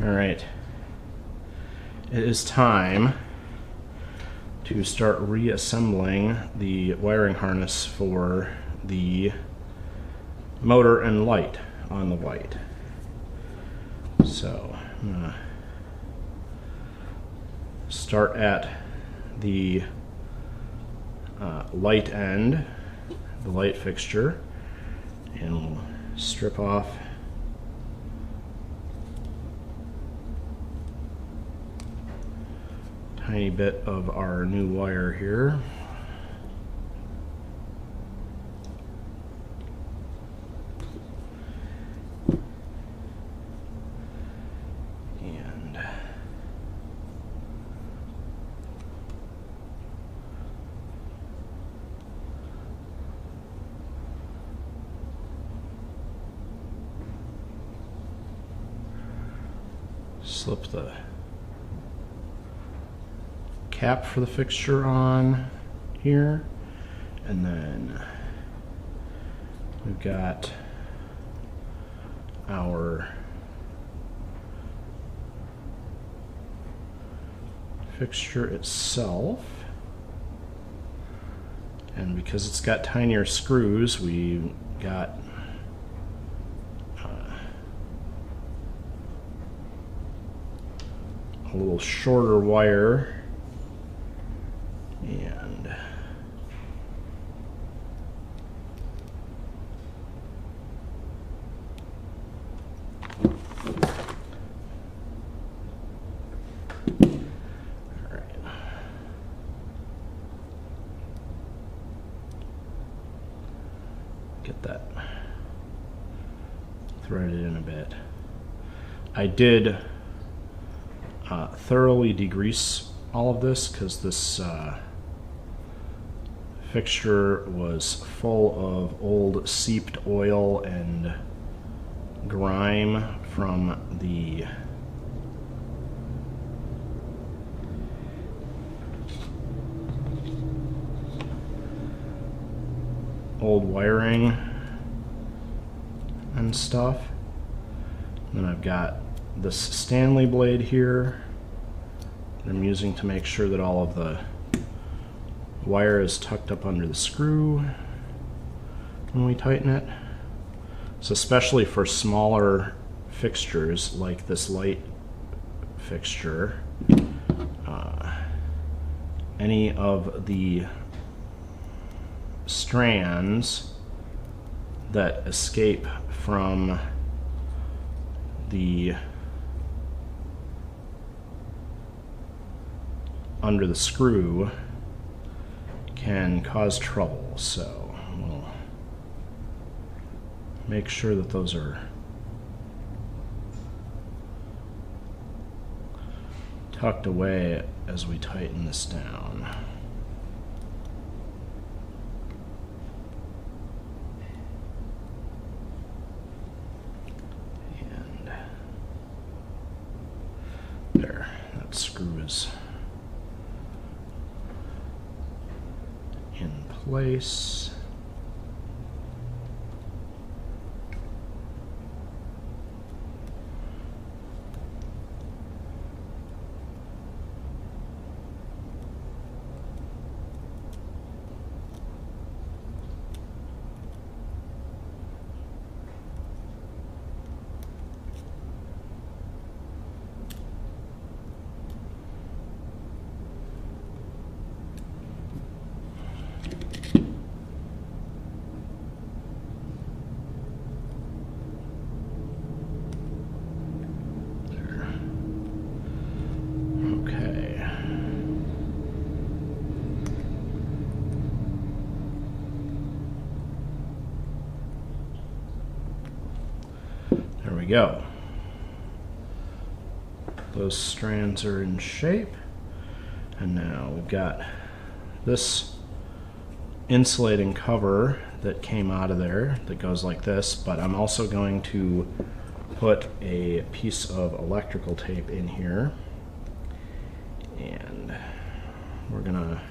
Alright, it is time to start reassembling the wiring harness for the motor and light on the White. So I'm going to start at the light end, the light fixture, and we'll strip off a tiny bit of our new wire here. Slip the cap for the fixture on here, and then we've got our fixture itself, and because it's got tinier screws, we got a little shorter wire, and get that threaded in a bit. I did thoroughly degrease all of this because this fixture was full of old seeped oil and grime from the old wiring and stuff. And then I've got this Stanley blade here that I'm using to make sure that all of the wire is tucked up under the screw when we tighten it. So especially for smaller fixtures like this light fixture, any of the strands that escape from the under the screw can cause trouble, so we'll make sure that those are tucked away as we tighten this down. And there, that screw is in place. There we go. Those strands are in shape, and now we've got this insulating cover that came out of there that goes like this, but I'm also going to put a piece of electrical tape in here, and we're gonna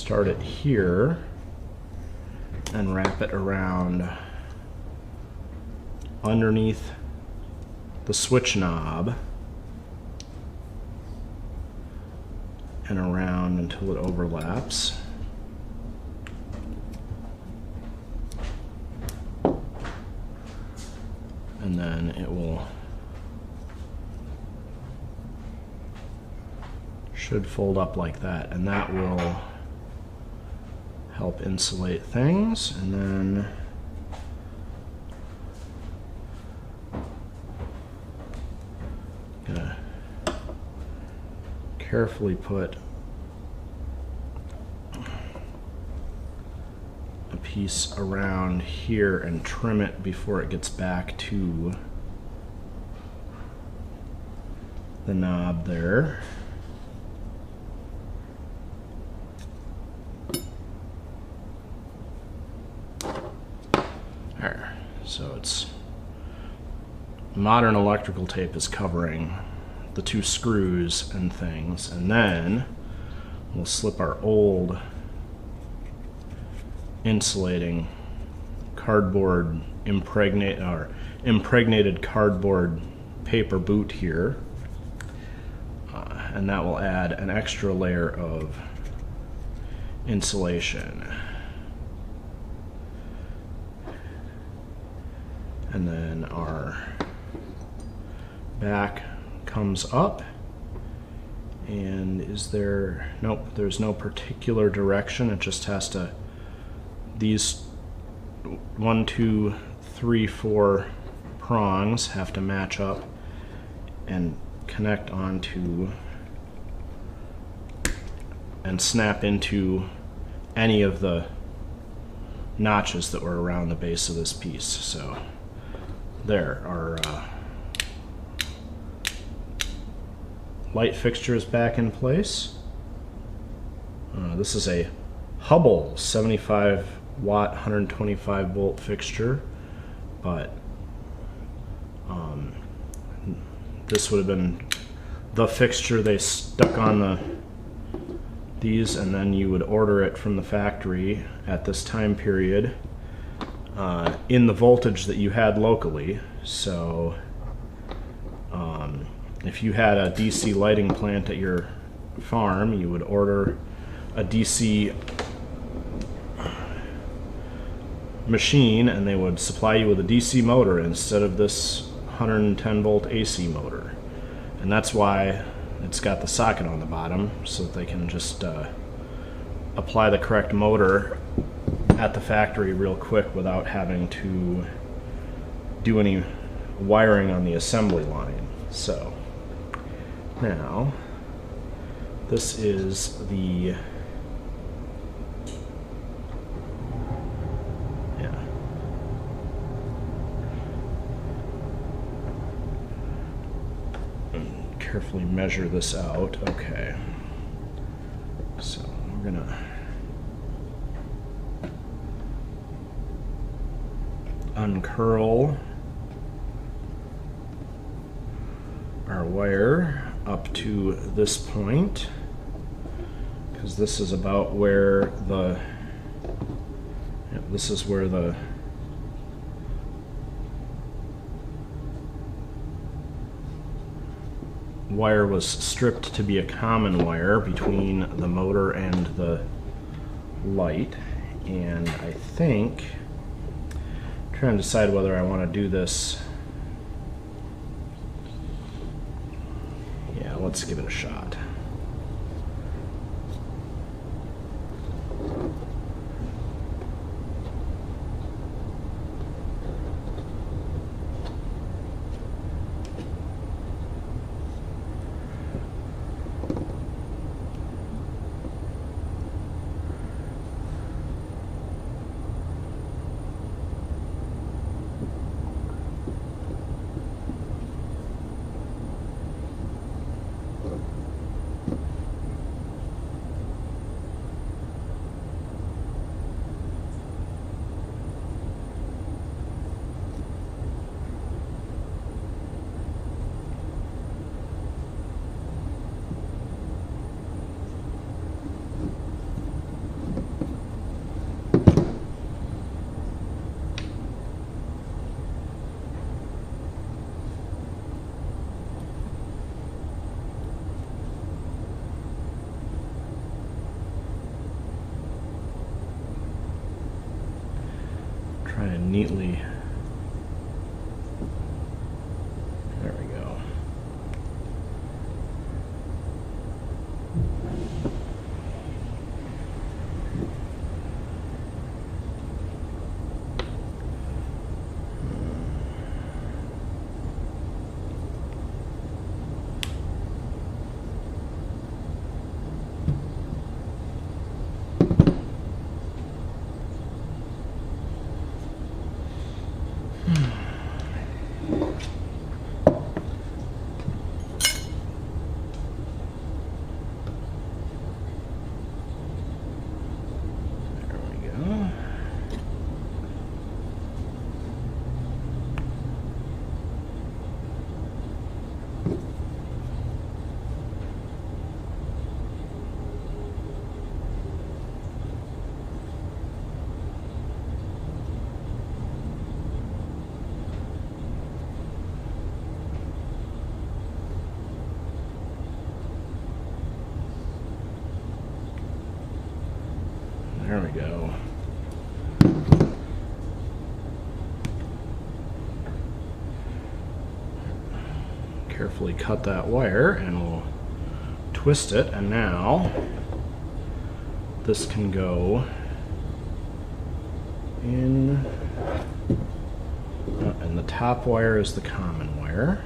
start it here and wrap it around underneath the switch knob and around until it overlaps. And then it should fold up like that, and that will help insulate things. And then gonna carefully put a piece around here and trim it before it gets back to the knob there. There. So it's modern electrical tape is covering the two screws and things, and then we'll slip our old insulating cardboard impregnated cardboard paper boot here, and that will add an extra layer of insulation. And then our back comes up, and is there, nope, there's no particular direction. It just has to, these 1, 2, 3, 4 prongs have to match up and connect onto and snap into any of the notches that were around the base of this piece. So there, our light fixture is back in place. This is a Hubble 75 watt 125 volt fixture, but this would have been the fixture they stuck on these, and then you would order it from the factory at this time period in the voltage that you had locally. So if you had a DC lighting plant at your farm, you would order a DC machine, and they would supply you with a DC motor instead of this 110 volt AC motor. And that's why it's got the socket on the bottom, so that they can just apply the correct motor at the factory real quick without having to do any wiring on the assembly line. So now this is the carefully measure this out. Okay, so we're gonna uncurl our wire up to this point, because this is about where this is where the wire was stripped to be a common wire between the motor and the light. And I think I'm trying to decide whether I want to do this. Yeah, let's give it a shot. neatly. There we go. There we go. Carefully cut that wire and we'll twist it, and now this can go in, and the top wire is the common wire.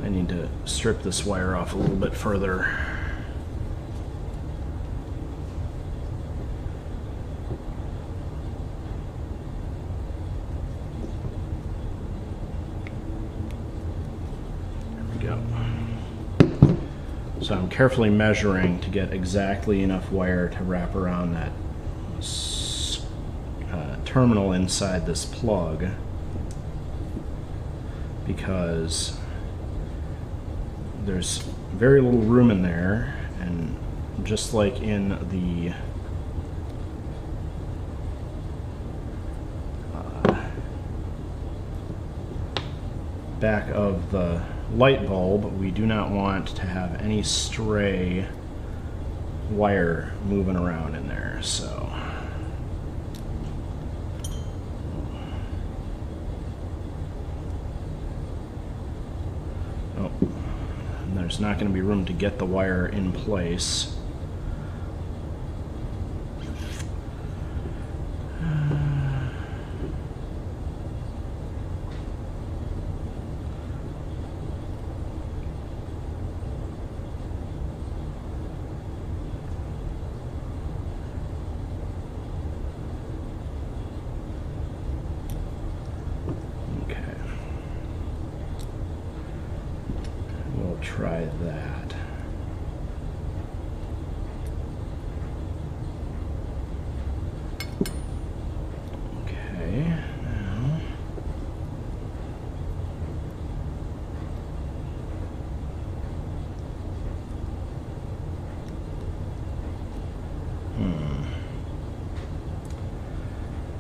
I need to strip this wire off a little bit further. There we go. So I'm carefully measuring to get exactly enough wire to wrap around that terminal inside this plug, because there's very little room in there, and just like in the back of the light bulb, we do not want to have any stray wire moving around in there. So there's not going to be room to get the wire in place. Try that. Okay, now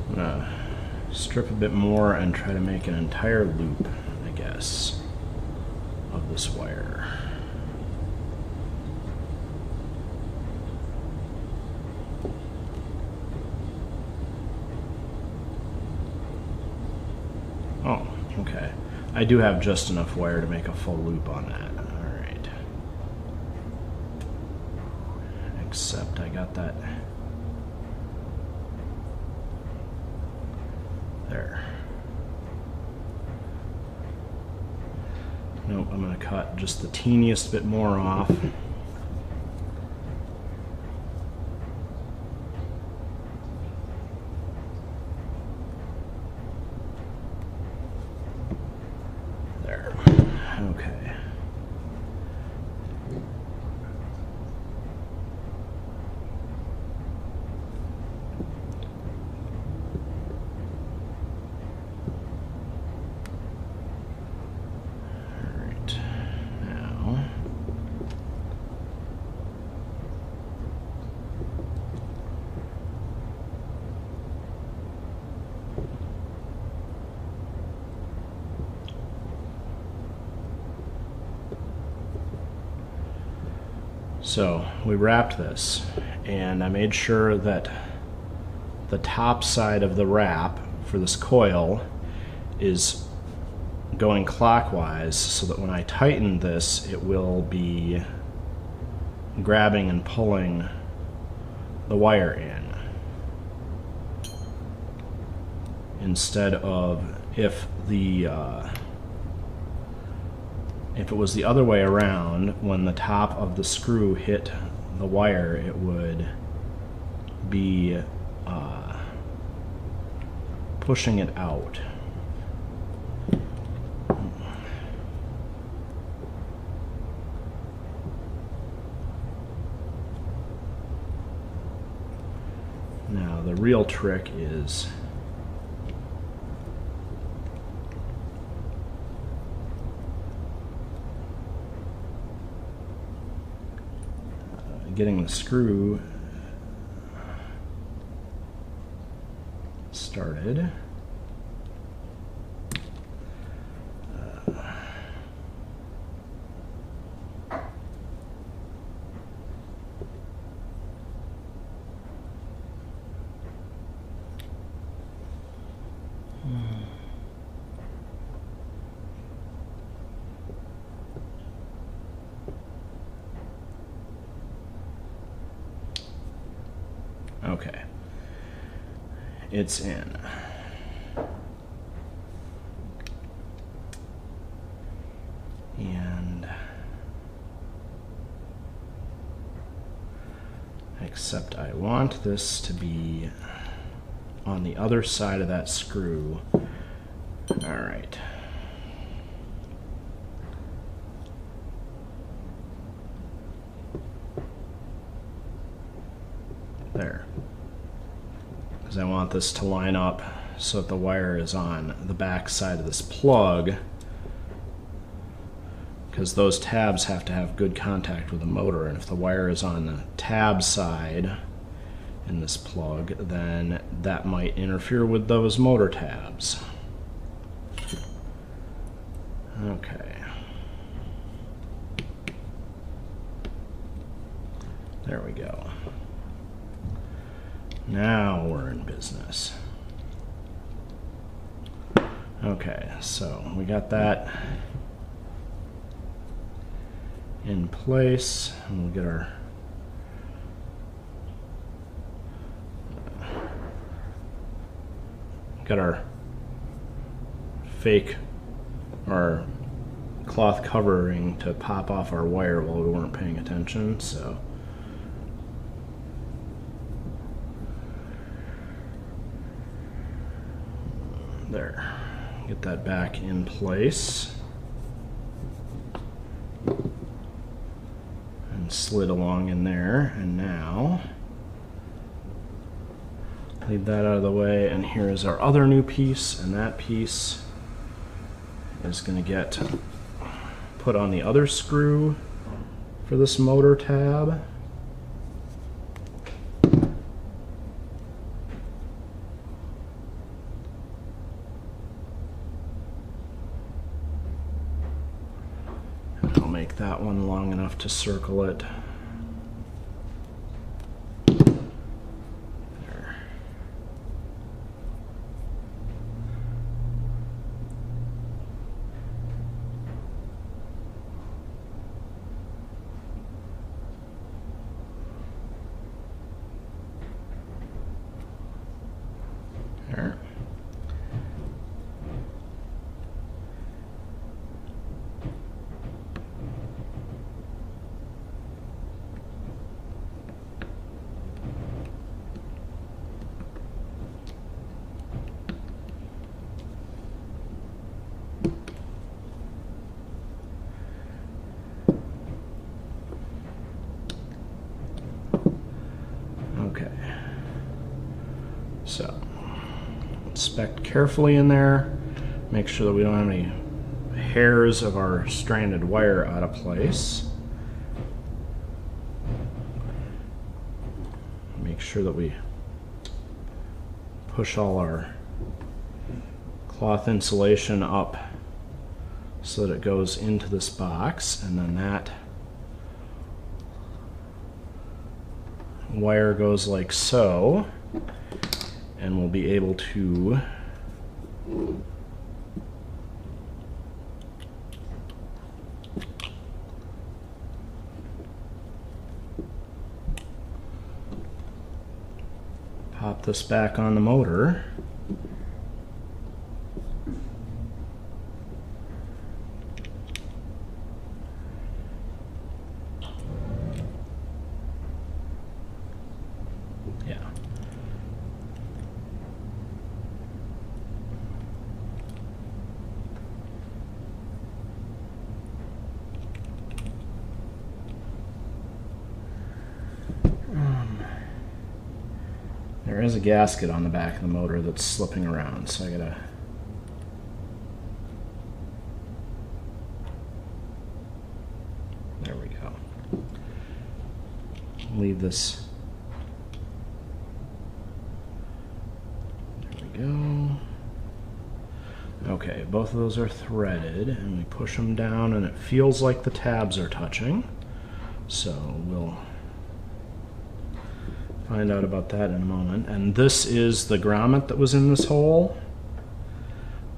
I'm gonna strip a bit more and try to make an entire loop, I guess, of this wire. Oh, okay. I do have just enough wire to make a full loop on that. All right. Except I got that there. Nope, I'm going to cut just the teeniest bit more off. There. Okay. So we wrapped this, and I made sure that the top side of the wrap for this coil is going clockwise, so that when I tighten this, it will be grabbing and pulling the wire in, instead of if it was the other way around, when the top of the screw hit the wire, it would be pushing it out. Now the real trick is getting the screw started. Okay, it's in. And except I want this to be on the other side of that screw. All right. There. Because I want this to line up so that the wire is on the back side of this plug, because those tabs have to have good contact with the motor, and if the wire is on the tab side in this plug, then that might interfere with those motor tabs. Okay. There we go. Now we're in business. Okay, so we got that in place, and we'll get our fake, our cloth covering to pop off our wire while we weren't paying attention. So there, get that back in place and slid along in there, and now leave that out of the way, and here is our other new piece, and that piece is going to get put on the other screw for this motor tab. I'll make that one long enough to circle it. There. There. Okay, so inspect carefully in there, make sure that we don't have any hairs of our stranded wire out of place. Make sure that we push all our cloth insulation up so that it goes into this box, and then that wire goes like so, and we'll be able to pop this back on the motor. Yeah. There is a gasket on the back of the motor that's slipping around, so I gotta there we go. Leave this. There we go. Okay, both of those are threaded, and we push them down, and it feels like the tabs are touching. So we'll find out about that in a moment. And this is the grommet that was in this hole,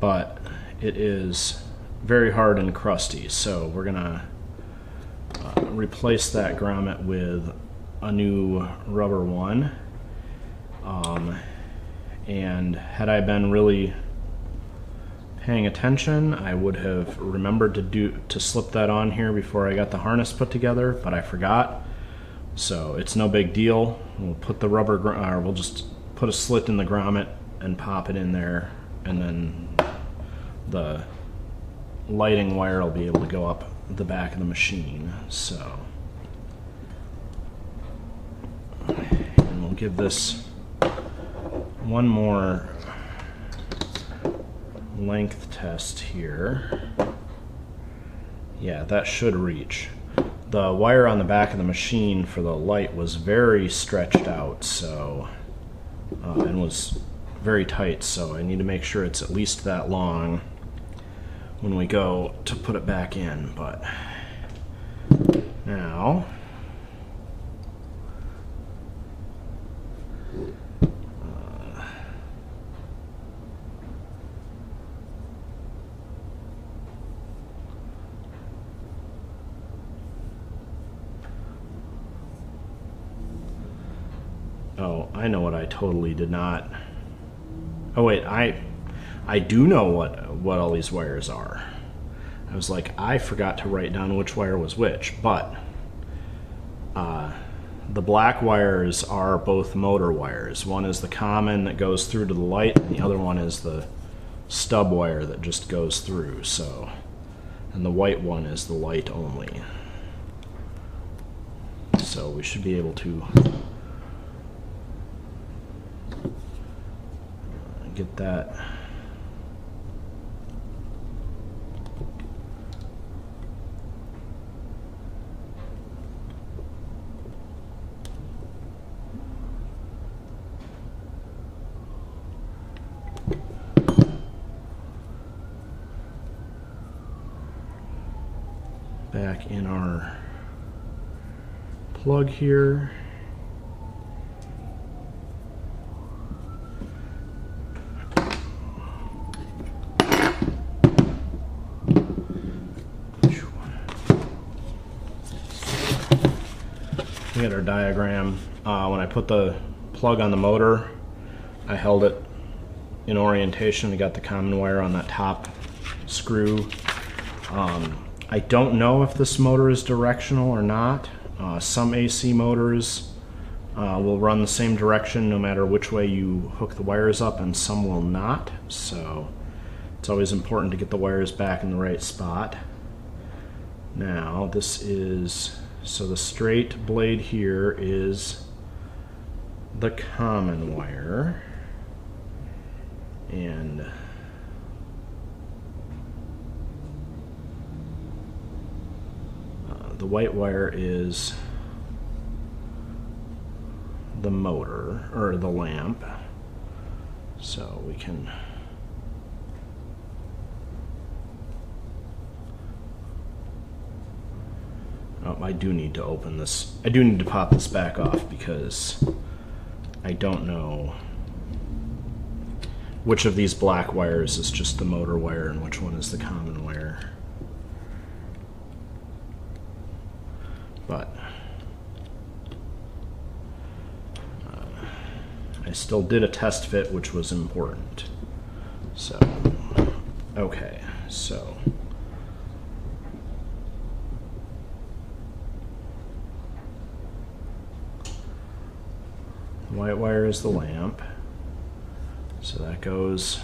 but it is very hard and crusty, so we're gonna replace that grommet with a new rubber one. And had I been really paying attention, I would have remembered to slip that on here before I got the harness put together, but I forgot. So it's no big deal. We'll put the rubber, or we'll just put a slit in the grommet and pop it in there, and then the lighting wire will be able to go up the back of the machine. So, and we'll give this one more length test here. Yeah, that should reach. The wire on the back of the machine for the light was very stretched out, so and was very tight, so I need to make sure it's at least that long when we go to put it back in. But now oh, I know what I totally did not. Oh wait, I do know what all these wires are. I was like, I forgot to write down which wire was which, but the black wires are both motor wires. One is the common that goes through to the light, and the other one is the stub wire that just goes through. So, and the white one is the light only. So we should be able to get that. Back in our plug here. We got our diagram. When I put the plug on the motor, I held it in orientation. I got the common wire on that top screw. I don't know if this motor is directional or not. Some AC motors will run the same direction no matter which way you hook the wires up, and some will not. So it's always important to get the wires back in the right spot. Now this is, so the straight blade here is the common wire, and the white wire is the motor, or the lamp. So we can Oh, I do need to open this. I do need to pop this back off because I don't know which of these black wires is just the motor wire and which one is the common wire. But I still did a test fit, which was important. So, okay, so white wire is the lamp, so that goes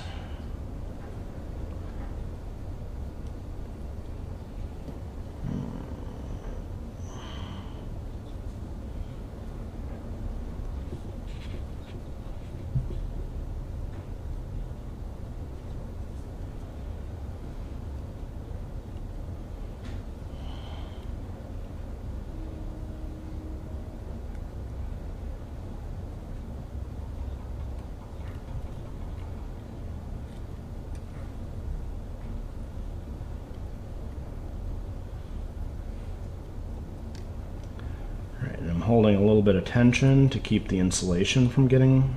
holding a little bit of tension to keep the insulation from getting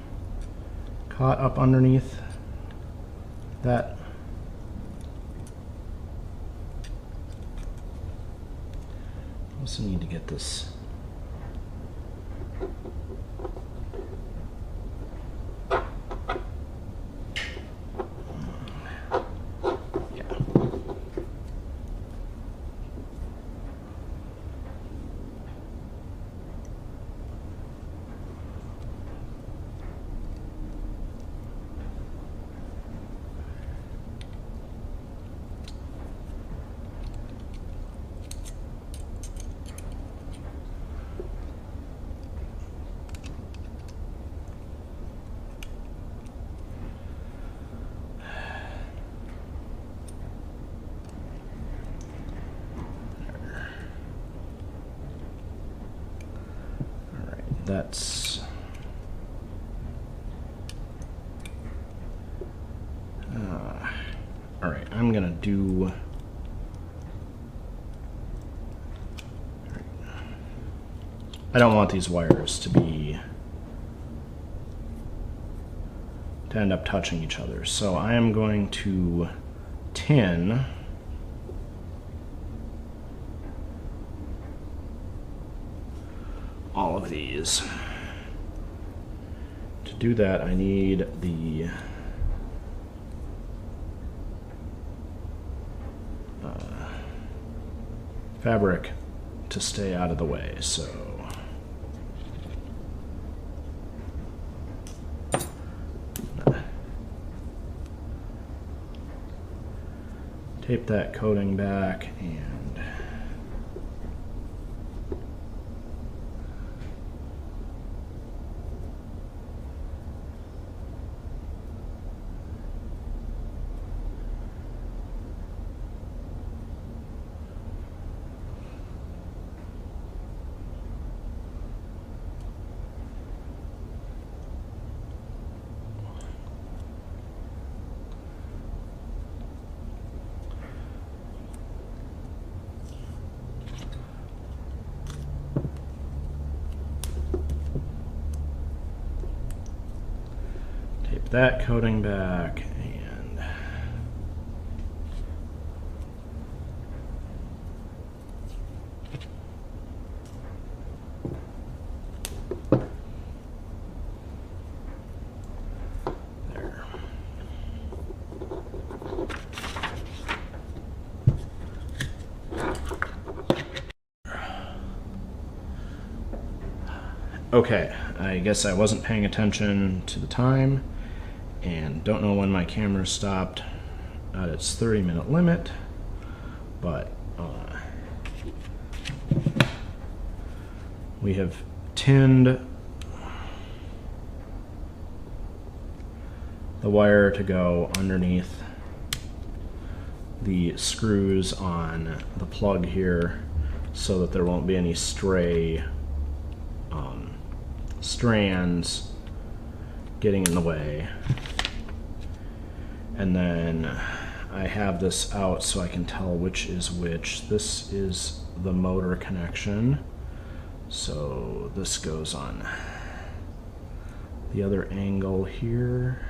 caught up underneath that. Also need to get this that's all right. I'm gonna do I don't want these wires to end up touching each other, so I am going to tin all of these. To do that, I need the fabric to stay out of the way, so tape that coating back and that coating back and there. Okay, I guess I wasn't paying attention to the time and don't know when my camera stopped at its 30-minute limit, but we have tinned the wire to go underneath the screws on the plug here so that there won't be any stray strands getting in the way. And then I have this out so I can tell which is which. This is the motor connection. So this goes on the other angle here.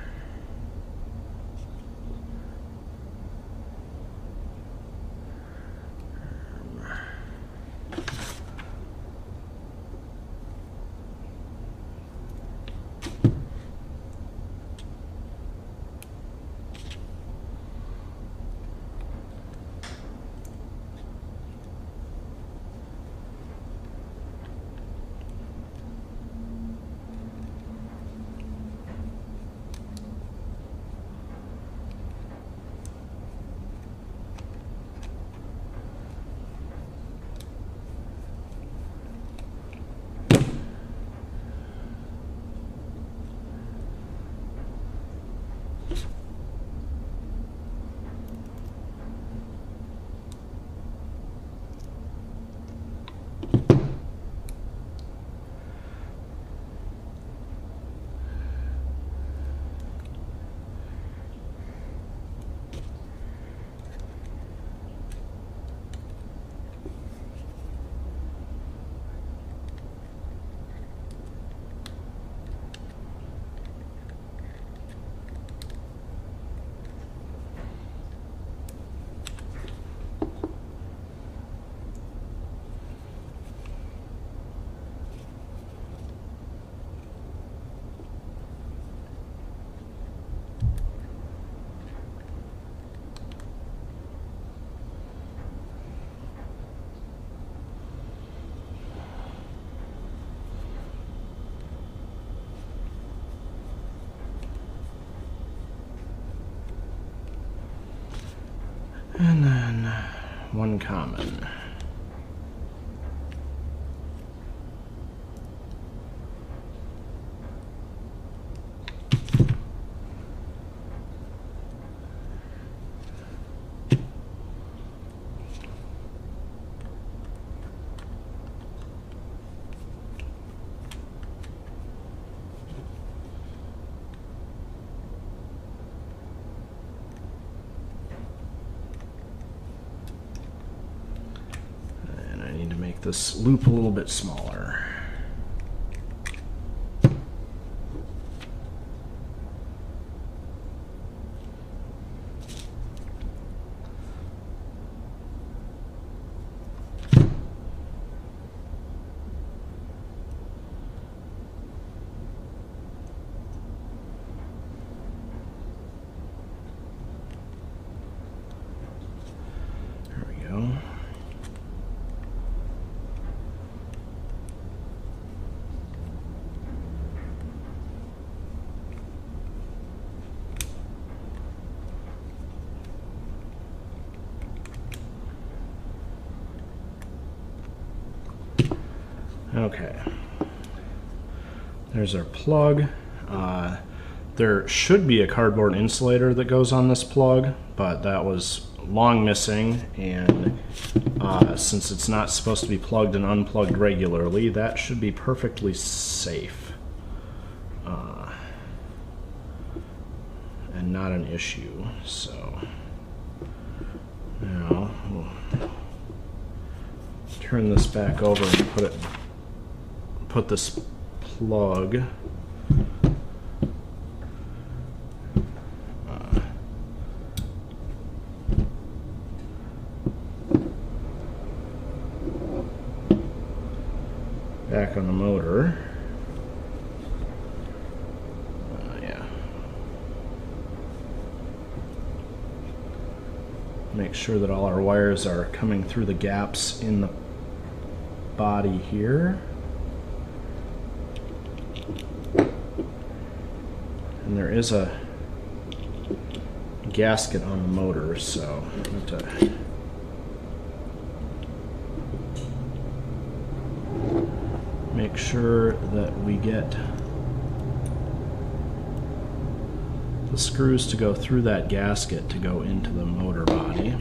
And then one common. This loop a little bit smaller. There we go. Okay, there's our plug. There should be a cardboard insulator that goes on this plug, but that was long missing, and since it's not supposed to be plugged and unplugged regularly, that should be perfectly safe and not an issue. So now we'll turn this back over and put this plug back on the motor. Yeah. Make sure that all our wires are coming through the gaps in the body here. And there is a gasket on the motor, so I have to make sure that we get the screws to go through that gasket to go into the motor body.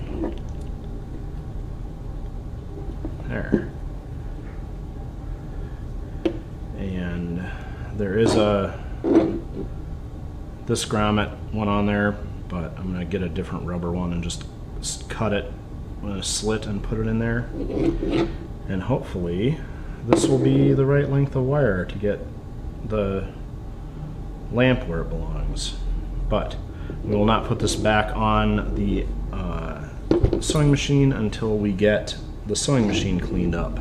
There. And there is this grommet one on there, but I'm going to get a different rubber one and just cut it a slit and put it in there. And hopefully this will be the right length of wire to get the lamp where it belongs. But we will not put this back on the sewing machine until we get the sewing machine cleaned up.